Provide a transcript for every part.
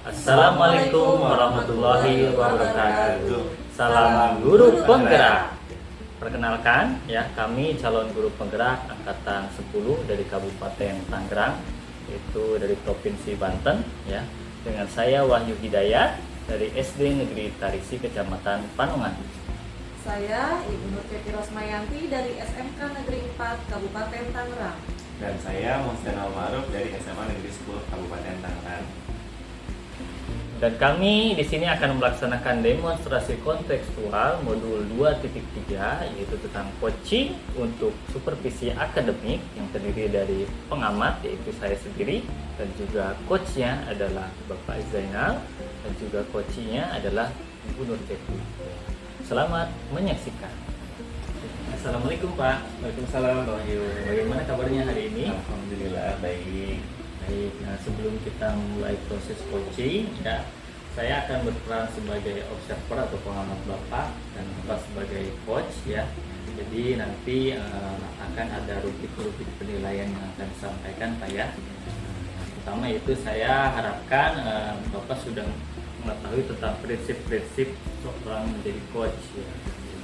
Assalamualaikum warahmatullahi wabarakatuh. Salam guru penggerak. Perkenalkan ya, kami calon guru penggerak angkatan 10 dari Kabupaten Tangerang, itu dari Provinsi Banten ya. Dengan saya Wahyu Hidayat dari SD Negeri Tarisi Kecamatan Panongan. Saya Ibu Nur Cepi Rosmayanti dari SMK Negeri 4 Kabupaten Tangerang. Dan saya Mohsen Al-Ma'ruf dari SMA Negeri 10 Kabupaten Tangerang. Dan kami di sini akan melaksanakan demonstrasi kontekstual modul 2.3, yaitu tentang coaching untuk supervisi akademik yang terdiri dari pengamat, yaitu saya sendiri, dan juga coachnya adalah Bapak Zainal, dan juga coachnya adalah Ibu Nur Cepi. Selamat menyaksikan. Assalamualaikum Pak. Waalaikumsalam Pak Wahyu. Bagaimana kabarnya hari ini? Alhamdulillah baik. Baik, nah sebelum kita mulai proses coaching ya, saya akan berperan sebagai observer atau pengamat Bapak dan Bapak sebagai coach ya. Jadi nanti akan ada rubrik-rubrik penilaian yang akan disampaikan Pak ya. Yang pertama itu saya harapkan Bapak sudah mengetahui tentang prinsip-prinsip seorang menjadi coach ya.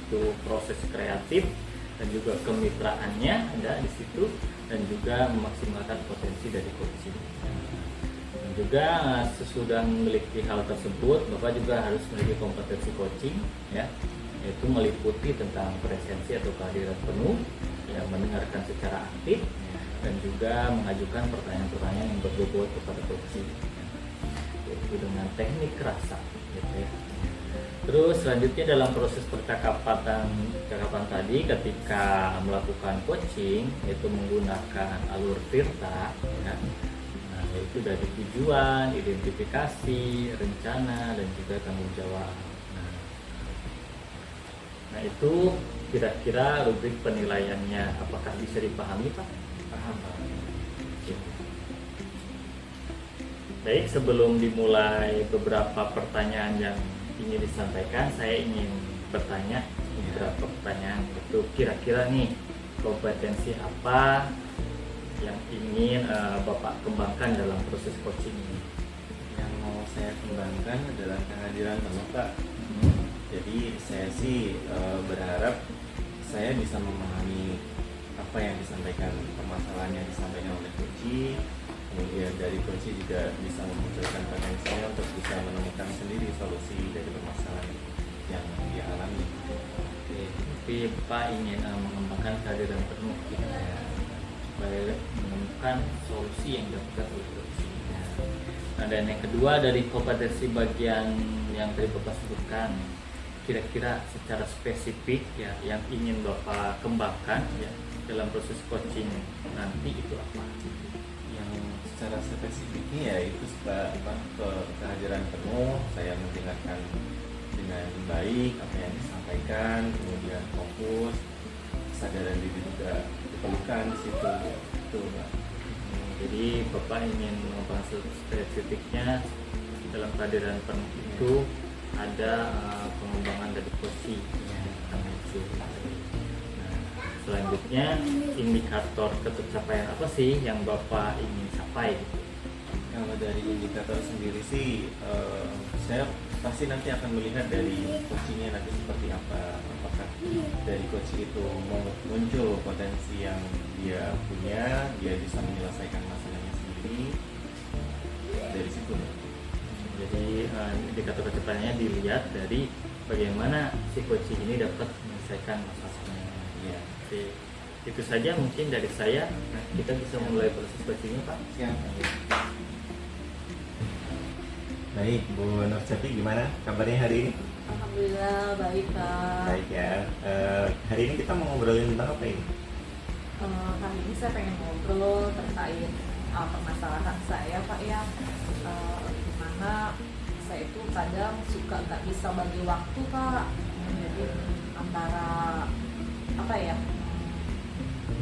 Itu proses kreatif dan juga kemitraannya ada di situ, dan juga memaksimalkan potensi dari coaching. Dan juga sesudah memiliki hal tersebut, Bapak juga harus memiliki kompetensi coaching ya, yaitu meliputi tentang presensi atau kehadiran penuh, ya, mendengarkan secara aktif, dan juga mengajukan pertanyaan-pertanyaan yang berbobot kepada coaching, yaitu dengan teknik rasa gitu ya. Terus selanjutnya dalam proses percakapan tadi, ketika melakukan coaching yaitu menggunakan alur Tirta ya, nah, yaitu dari tujuan, identifikasi, rencana, dan juga tanggung jawab. Nah itu kira-kira rubrik penilaiannya, apakah bisa dipahami Pak? Paham Pak. Baik, sebelum dimulai beberapa pertanyaan yang ingin disampaikan, saya ingin bertanya beberapa pertanyaan. Itu kira-kira nih kompetensi apa yang ingin Bapak kembangkan dalam proses coaching ini? Yang mau saya kembangkan adalah kehadiran penuh Pak. Jadi saya sih berharap saya bisa memahami apa yang disampaikan, permasalahan yang disampaikan oleh coach. Kemudian dari coach juga bisa memunculkan potensinya untuk bisa menemukan sendiri solusi dari permasalahan yang dia alami. Oke, tapi Pak ingin mengembangkan kehadiran penuh gitu ya, supaya menemukan solusi yang dapat oleh coach. Nah, dan yang kedua dari kompetensi bagian yang tadi Bapak sebutkan, kira-kira secara spesifik ya yang ingin Bapak kembangkan ya dalam proses coaching nanti itu apa? Secara spesifiknya ya itu kehadiran penuh, saya mendengarkan dengan baik apa yang disampaikan, kemudian fokus, kesadaran diri juga diperlukan di situ itu Pak. Jadi Bapak ingin membahas spesifiknya dalam kehadiran penuh itu ada pengembangan dari coaching ya, itu. Selanjutnya indikator tercapaian apa sih yang Bapak ingin capai? Kalau dari indikator sendiri sih saya pasti nanti akan melihat dari coachingnya nanti seperti apa, apakah dari coach itu muncul potensi yang dia punya, dia bisa menyelesaikan masalahnya sendiri dari situ. Jadi indikator kecepatan dilihat dari bagaimana si coaching ini dapat menyelesaikan masalahnya ya. Oke, itu saja mungkin dari saya. Nah, kita bisa mulai proses coachingnya Pak. Siap. Baik, Bu Nur Cepi, gimana kabarnya hari ini? Alhamdulillah baik Kak. Baik ya. Hari ini kita mau ngobrolin tentang apa ini? Hari ini saya pengen ngobrol terkait permasalahan saya Pak ya. Dimana saya itu kadang suka nggak bisa bagi waktu Pak. Jadi antara apa ya,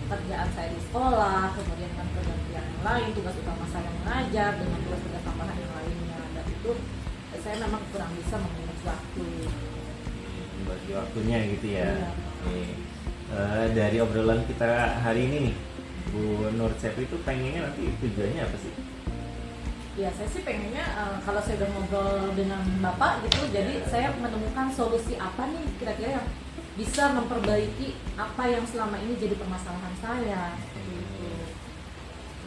kerjaan saya di sekolah, kemudian kan kerjaan yang lain, tugas utama saya mengajar dengan tugas-tugas tambahan yang lainnya, dan itu saya memang kurang bisa memanage waktu. Bagi waktunya gitu ya. Iya. Oke. Dari obrolan kita hari ini nih, Bu Nur Cepi itu pengennya nanti tujuannya apa sih? Ya saya sih pengennya kalau saya udah ngobrol dengan Bapak gitu, jadi saya menemukan solusi apa nih kira-kira yang bisa memperbaiki apa yang selama ini jadi permasalahan saya. Gitu.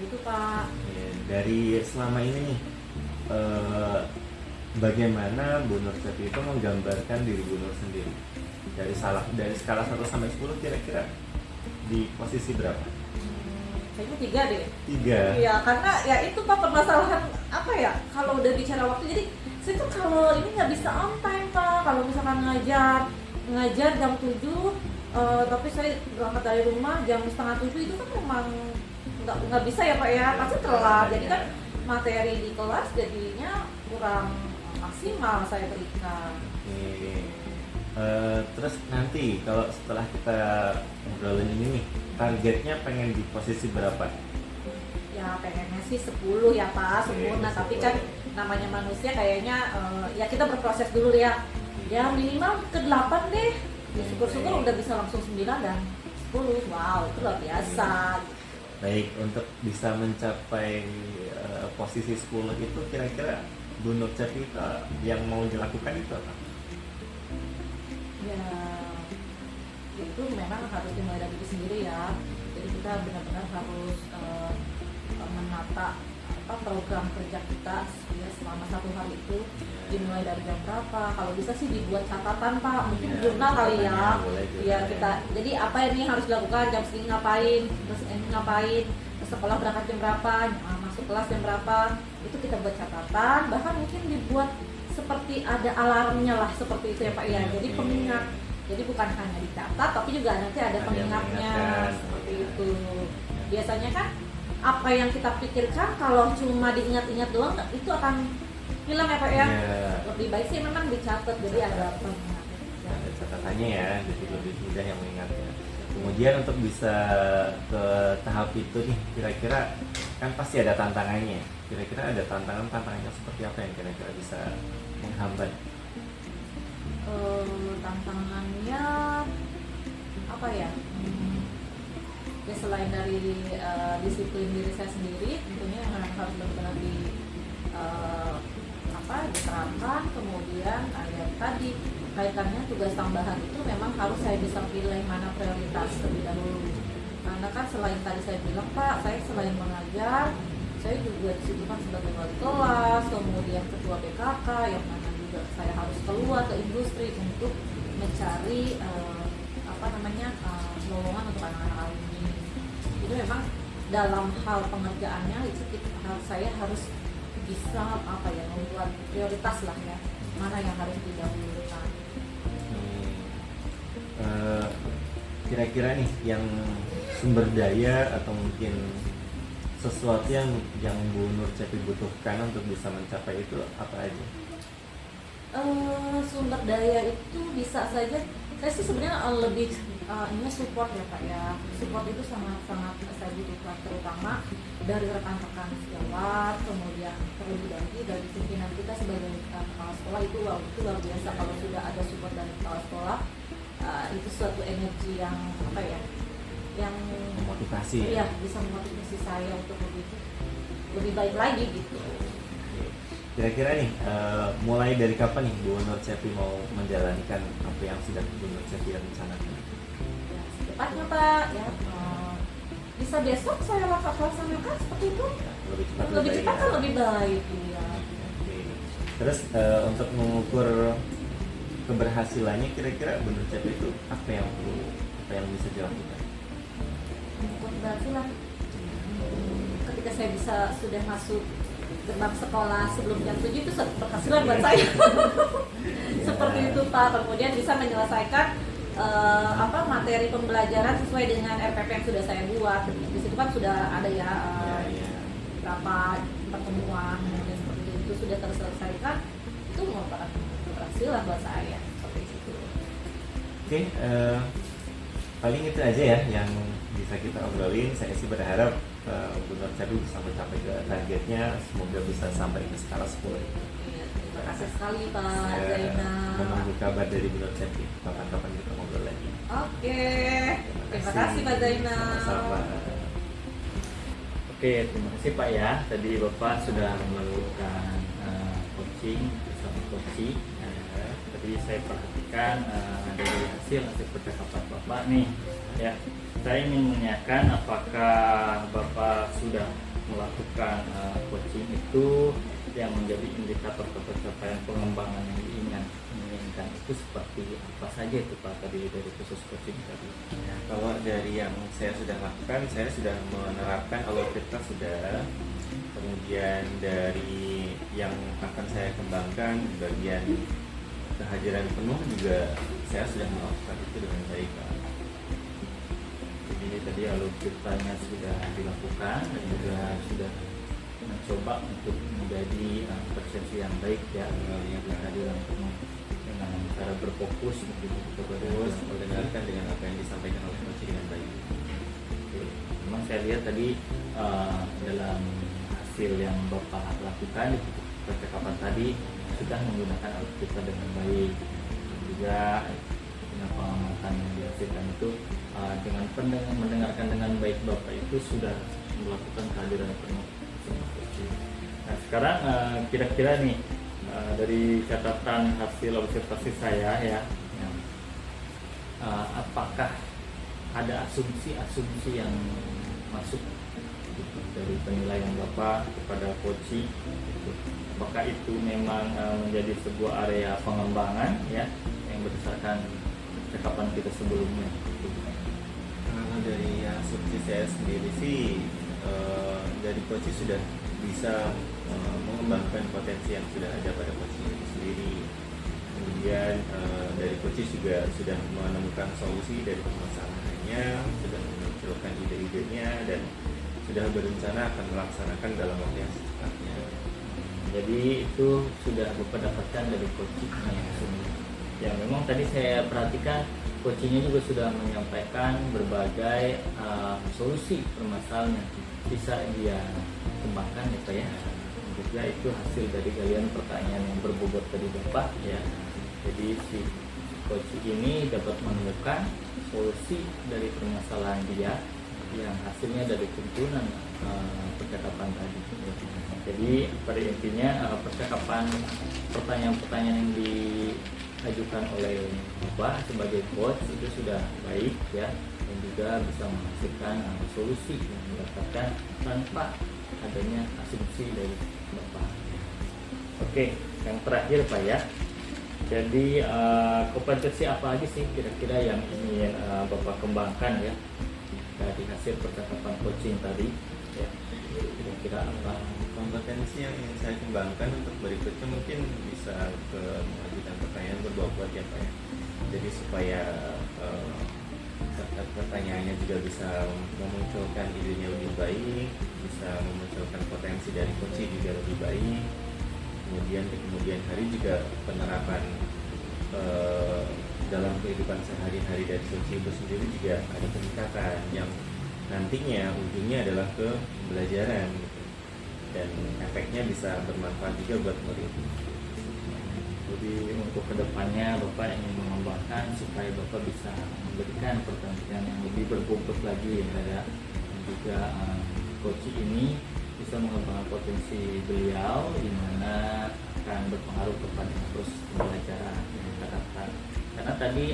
Gitu Pak. Ya, dari selama ini nih, bagaimana Bu Nur Cepi itu menggambarkan diri Bu Nur sendiri? Dari skala 1 sampai 10 kira-kira di posisi berapa? Kayaknya 3 deh. 3. Iya, karena ya itu Pak permasalahan apa ya? Kalau udah bicara waktu, jadi saya tuh kalau ini nggak bisa on time Pak. Kalau misalkan ngajar jam 7, tapi saya berangkat dari rumah jam setengah 7, itu kan memang nggak bisa ya Pak ya. Pasti telat. Jadi kan materi di kelas jadinya kurang maksimal saya berikan. Oke. Terus nanti kalau setelah kita ngobrolin ini nih, targetnya pengen di posisi berapa? Ya pengennya sih 10 ya Pak, sempurna. Oke, Tapi 10. kan namanya manusia kayaknya ya kita berproses dulu ya. Ya minimal ke 8 deh. Ya, syukur-syukur udah bisa langsung 9 dan 10. Wow, itu luar biasa. Baik, untuk bisa mencapai posisi 10 itu kira-kira Bu Nur Cepi yang mau dilakukan itu apa? Ya itu memang harus dimulai dari diri sendiri ya. Jadi kita benar-benar harus menata program kerja kita ya, selama 1 hari itu dimulai dari jam berapa. Kalau bisa sih dibuat catatan Pak, mungkin Ya, jurnal kali ya. boleh juga. Ya kita, jadi apa ini yang harus dilakukan, jam segini ngapain, terus ini ngapain, ke sekolah berangkat jam berapa, masuk kelas jam berapa, itu kita buat catatan. Bahkan mungkin dibuat seperti ada alarmnya lah, seperti itu ya Pak ya. Jadi pengingat. Jadi bukan hanya dicatat, tapi juga nanti ada pengingatnya seperti itu. Biasanya kan apa yang kita pikirkan kalau cuma diingat-ingat doang itu akan hilang ya Pak ya. Lebih baik sih memang dicatat, jadi ada pengingatnya. Ada catatannya ya, jadi lebih mudah yang mengingatnya. Kemudian untuk bisa ke tahap itu nih, kira-kira kan pasti ada tantangannya. Kira-kira ada tantangannya seperti apa yang kira-kira bisa menghambat? Tantangannya apa ya? Ya selain dari disiplin diri saya sendiri, tentunya yang harus benar-benar diterapkan. Kemudian ya tadi kaitannya tugas tambahan itu memang harus saya bisa pilih mana prioritas terlebih dahulu. Karena kan selain tadi saya bilang Pak, saya selain mengajar, saya juga disitu kan sebagai wali kelas, kemudian ketua BKK yang mana juga saya harus keluar ke industri untuk mencari lowongan untuk anak-anak ini. Jadi memang dalam hal pengerjaannya itu saya harus bisa membuat prioritas lah ya, mana yang harus didahulukan. Kira-kira nih yang sumber daya atau mungkin sesuatu yang Bu Nur Cepi butuhkan untuk bisa mencapai itu apa aja? Sumber daya itu bisa saja, saya sih sebenarnya lebih ini support ya Pak ya. Support itu sangat-sangat saya butuhkan, terutama dari rekan-rekan sejawat, kemudian terlebih lagi dari pimpinan kita sebagai kepala sekolah. Itu luar biasa kalau sudah ada support dari kepala sekolah. Itu suatu energi yang yang Motivasi. Iya, bisa memotivasi saya untuk lebih baik lagi gitu. Kira-kira nih, mulai dari kapan nih Bu Nur Cepi mau menjalankan apa yang sudah Bu Nur Cepi rencanakan? Ya, secepatnya Pak ya, bisa besok saya laksanakan seperti itu. Ya, lebih Lebih cepat kan ya. lebih baik ya. Oke. Terus untuk mengukur keberhasilannya, kira-kira Bu Nur Cepi itu apa yang bisa dilakukan? Untuk keberhasilan, ketika saya sudah masuk gerbang sekolah sebelum jam 7 itu berhasilan buat saya. Seperti itu Pak. Kemudian bisa menyelesaikan materi pembelajaran sesuai dengan RPP yang sudah saya buat. Di situ kan sudah ada ya berapa pertemuan, kemudian seperti itu sudah terselesaikan. Itu merupakan keberhasilan buat saya. Seperti itu. Oke, paling itu aja ya yang bisa kita obrolin. Saya sih berharap Bu Nur Cepi bisa mencapai ke targetnya, semoga bisa sampai ke skala 10. Iya, terima kasih sekali Pak Saya Zainal. menunggu kabar dari Bu Nur Cepi. Kapan-kapan kita ngobrol lagi. Oke, terima kasih Pak Zainal. Sama-sama. Oke, terima kasih Pak ya. Tadi Bapak sudah melakukan coaching bersama coaching. Tadi saya perhatikan dari hasil percakapan Bapak nih, ya. Saya ingin menanyakan apakah Bapak sudah melakukan coaching itu yang menjadi indikator pencapaian pengembangan yang diinginkan itu seperti apa saja itu Pak tadi dari khusus coaching tadi? Ya, kalau dari yang saya sudah lakukan, saya sudah menerapkan algoritma sudah. Kemudian dari yang akan saya kembangkan di bagian kehadiran penuh juga saya sudah melakukan itu dengan baik Pak. Jadi tadi algoritmanya sudah dilakukan dan juga sudah mencoba untuk menjadi persepsi yang baik ya yang kehadiran penuh dengan cara berfokus begitu Terus mendengarkan dengan apa yang disampaikan oleh coach dengan baik. Oke. Memang saya lihat tadi dalam hasil yang Bapak lakukan di percakapan tadi sudah menggunakan algoritma dengan baik dan juga dengan pengamatan yang dihasilkan itu dengan mendengarkan dengan baik Bapak itu sudah melakukan kehadiran penuh. Nah sekarang kira-kira nih dari catatan hasil observasi saya ya, apakah ada asumsi yang masuk gitu, dari penilaian Bapak kepada coaching gitu. Apakah itu memang menjadi sebuah area pengembangan ya yang berdasarkan percakapan kita sebelumnya gitu. Kalau dari asumsi saya sendiri sih dari coaching sudah bisa mengembangkan potensi yang sudah ada pada coaching itu sendiri. Kemudian dari coaching juga sudah menemukan solusi dari permasalahannya, sudah memunculkan ide-idenya dan sudah berencana akan melaksanakan dalam waktu yang secepatnya. Jadi itu sudah Bapak dapatkan dari coachingnya sendiri. Ya memang tadi saya perhatikan coachingnya juga sudah menyampaikan berbagai solusi permasalahan bisa dia kembangkan ya Pak ya. Juga itu hasil dari kalian pertanyaan yang berbobot tadi Bapak ya. Jadi si coach ini dapat menemukan solusi dari permasalahan dia yang hasilnya dari tuntunan percakapan tadi. Jadi pada intinya percakapan pertanyaan-pertanyaan yang diajukan oleh Bapak sebagai coach itu sudah baik ya dan juga bisa menghasilkan solusi yang didapatkan tanpa adanya asumsi dari Bapak. Oke, yang terakhir Pak ya. Jadi kompetensi apa aja sih kira-kira yang ingin Bapak kembangkan ya dari hasil percakapan coaching tadi ya, kira-kira apa Kompetensi yang ingin saya kembangkan untuk berikutnya mungkin bisa ke mengajukan pertanyaan berbobot ya Pak ya. Jadi supaya pertanyaannya juga bisa memunculkan idenya lebih baik, bisa memunculkan potensi dari coaching juga lebih baik. Kemudian di kemudian hari juga penerapan dalam kehidupan sehari-hari dari coaching itu sendiri juga ada peningkatan yang nantinya ujungnya adalah ke pembelajaran gitu. Dan efeknya bisa bermanfaat juga buat murid. Jadi untuk kedepannya Bapak ingin mengembangkan supaya Bapak bisa memberikan pertanyaan yang lebih berbobot lagi ya dan juga coaching ini bisa mengembangkan potensi beliau di mana akan berpengaruh kepada proses pembelajaran yang kita dapatkan. Karena tadi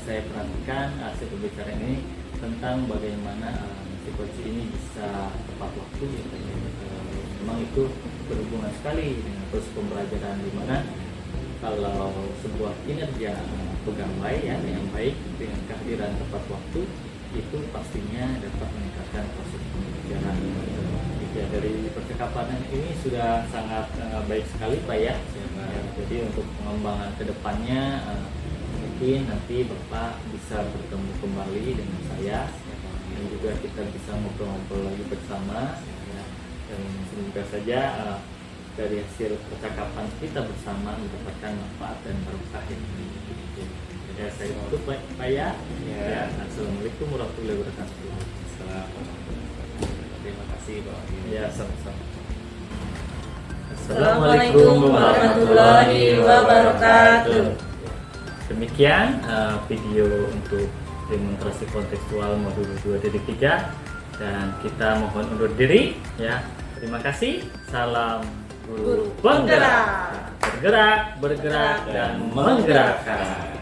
saya perhatikan hasil pembicaraan ini tentang bagaimana si coaching ini bisa tepat waktu ya. Memang itu berhubungan sekali dengan proses pembelajaran di mana kalau sebuah kinerja pegawai ya yang baik dengan kehadiran tepat waktu itu pastinya dapat meningkatkan proses pembelajaran. Ya, dari percakapan ini sudah sangat baik sekali Pak ya. Ya, jadi untuk pengembangan kedepannya mungkin nanti Bapak bisa bertemu kembali dengan saya dan juga kita bisa ngobrol-ngobrol lagi bersama ya. Dan semoga saja dari hasil percakapan kita bersama mendapatkan manfaat dan berkah yang begitu. Ya saya tutup Pak ya. Ya. Assalamualaikum warahmatullahi wabarakatuh. Terima kasih Pak. Ya sama-sama. Assalamualaikum warahmatullahi wabarakatuh. Demikian video untuk demonstrasi kontekstual modul 2.3. Dan kita mohon undur diri ya. Terima kasih. Salam Guru guru penggerak. penggerak. Bergerak, bergerak dan menggerakkan.